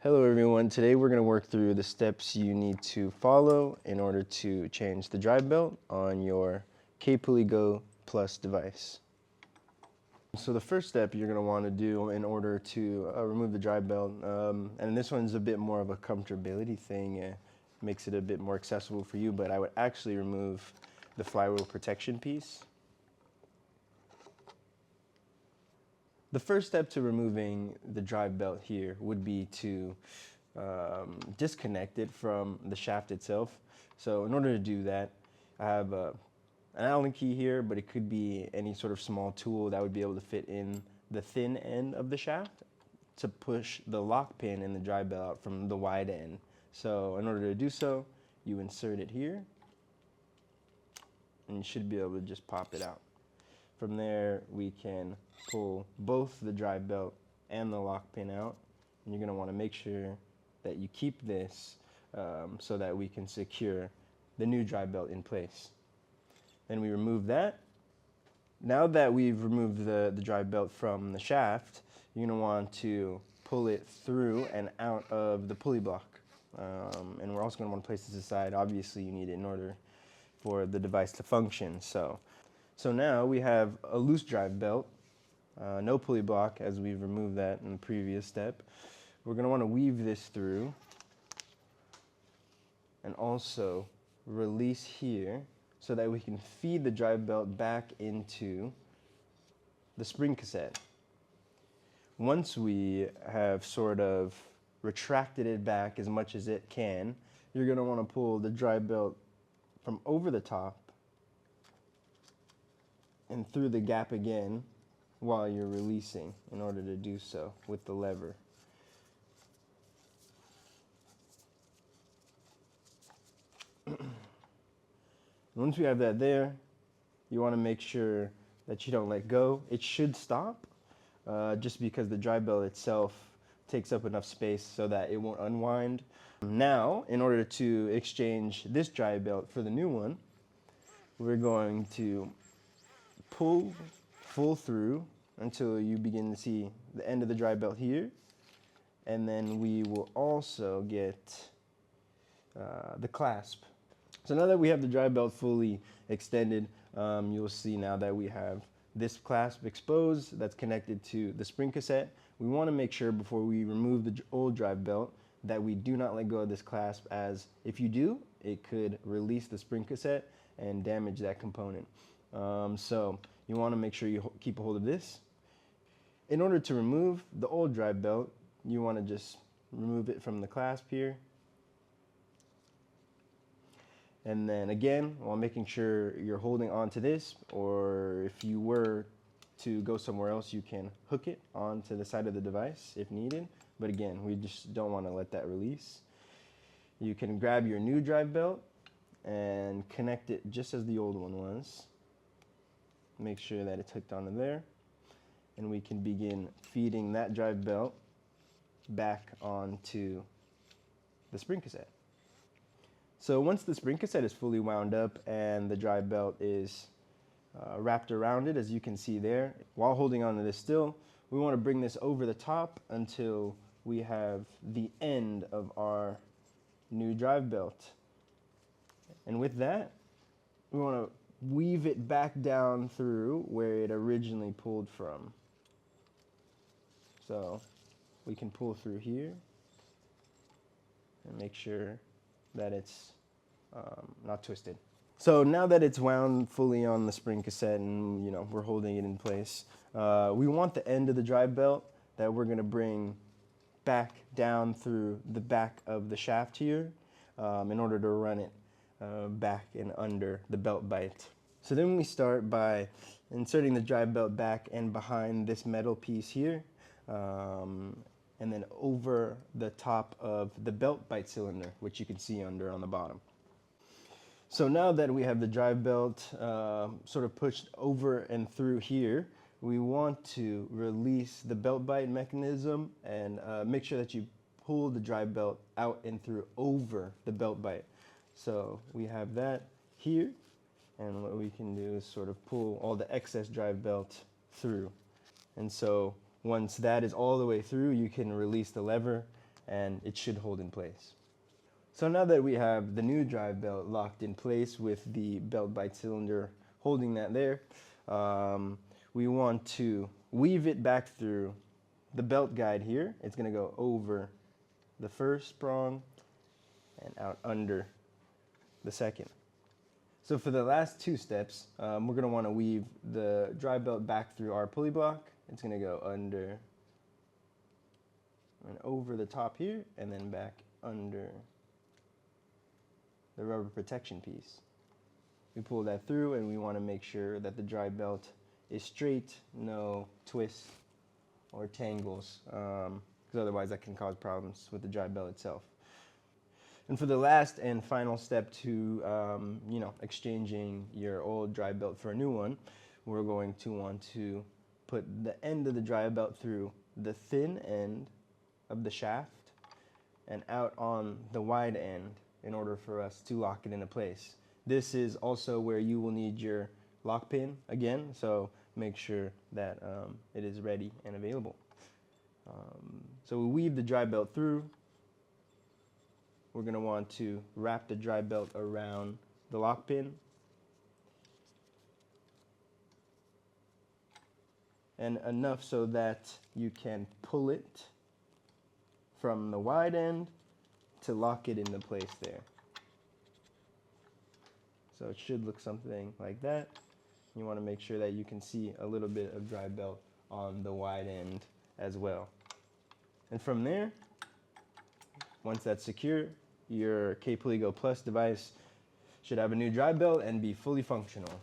Hello everyone, today we're going to work through the steps you need to follow in order to change the drive belt on your kPulleyGo Plus device. So the first step you're going to want to do in order to remove the drive belt, and this one's a bit more of a comfortability thing, makes it a bit more accessible for you, but I would actually remove the flywheel protection piece. The first step to removing the drive belt here would be to disconnect it from the shaft itself. So in order to do that, I have an Allen key here, but it could be any sort of small tool that would be able to fit in the thin end of the shaft to push the lock pin in the drive belt out from the wide end. So in order to do so, you insert it here, and you should be able to just pop it out. From there, we can pull both the drive belt and the lock pin out, and you're going to want to make sure that you keep this so that we can secure the new drive belt in place. Then we remove that. Now that we've removed the drive belt from the shaft, you're going to want to pull it through and out of the pulley block. And we're also going to want to place this aside. Obviously, you need it in order for the device to function. So now we have a loose drive belt, no pulley block as we've removed that in the previous step. We're going to want to weave this through and also release here so that we can feed the drive belt back into the spring cassette. Once we have sort of retracted it back as much as it can, you're going to want to pull the drive belt from over the top and through the gap again while you're releasing in order to do so with the lever. Once we have that there, you want to make sure that you don't let go. It should stop just because the drive belt itself takes up enough space so that it won't unwind. Now, in order to exchange this drive belt for the new one, we're going to pull full through until you begin to see the end of the drive belt here, and then we will also get the clasp. So now that we have the drive belt fully extended, you'll see now that we have this clasp exposed that's connected to the spring cassette. We want to make sure before we remove the old drive belt that we do not let go of this clasp, as if you do, it could release the spring cassette and damage that component. So you want to make sure you keep a hold of this. In order to remove the old drive belt, you want to just remove it from the clasp here. And then again, while making sure you're holding on to this, or if you were to go somewhere else, you can hook it onto the side of the device if needed. But again, we just don't want to let that release. You can grab your new drive belt and connect it just as the old one was. Make sure that it's hooked onto there, and we can begin feeding that drive belt back onto the spring cassette. So once the spring cassette is fully wound up and the drive belt is wrapped around it, as you can see there, while holding onto this still, we want to bring this over the top until we have the end of our new drive belt. And with that, we want to weave it back down through where it originally pulled from. So we can pull through here and make sure that it's not twisted. So now that it's wound fully on the spring cassette and we're holding it in place, we want the end of the drive belt that we're going to bring back down through the back of the shaft here in order to run it back and under the belt bite. So then we start by inserting the drive belt back and behind this metal piece here, and then over the top of the belt bite cylinder, which you can see under on the bottom. So now that we have the drive belt sort of pushed over and through here, we want to release the belt bite mechanism and make sure that you pull the drive belt out and through over the belt bite. So we have that here, and what we can do is sort of pull all the excess drive belt through. And so once that is all the way through, you can release the lever and it should hold in place. So now that we have the new drive belt locked in place with the belt bite cylinder holding that there, we want to weave it back through the belt guide here. It's going to go over the first prong and out under the second. So for the last two steps, we're going to want to weave the drive belt back through our pulley block. It's going to go under and over the top here, and then back under the rubber protection piece. We pull that through, and we want to make sure that the drive belt is straight, no twists or tangles, because otherwise that can cause problems with the drive belt itself. And for the last and final step to exchanging your old drive belt for a new one, we're going to want to put the end of the drive belt through the thin end of the shaft and out on the wide end in order for us to lock it into place. This is also where you will need your lock pin again, so make sure that it is ready and available. So we weave the drive belt through. We're going to want to wrap the drive belt around the lock pin. And enough so that you can pull it from the wide end to lock it into place there. So it should look something like that. You want to make sure that you can see a little bit of drive belt on the wide end as well. And from there, once that's secure, your kPulleyGo Plus device should have a new drive belt and be fully functional.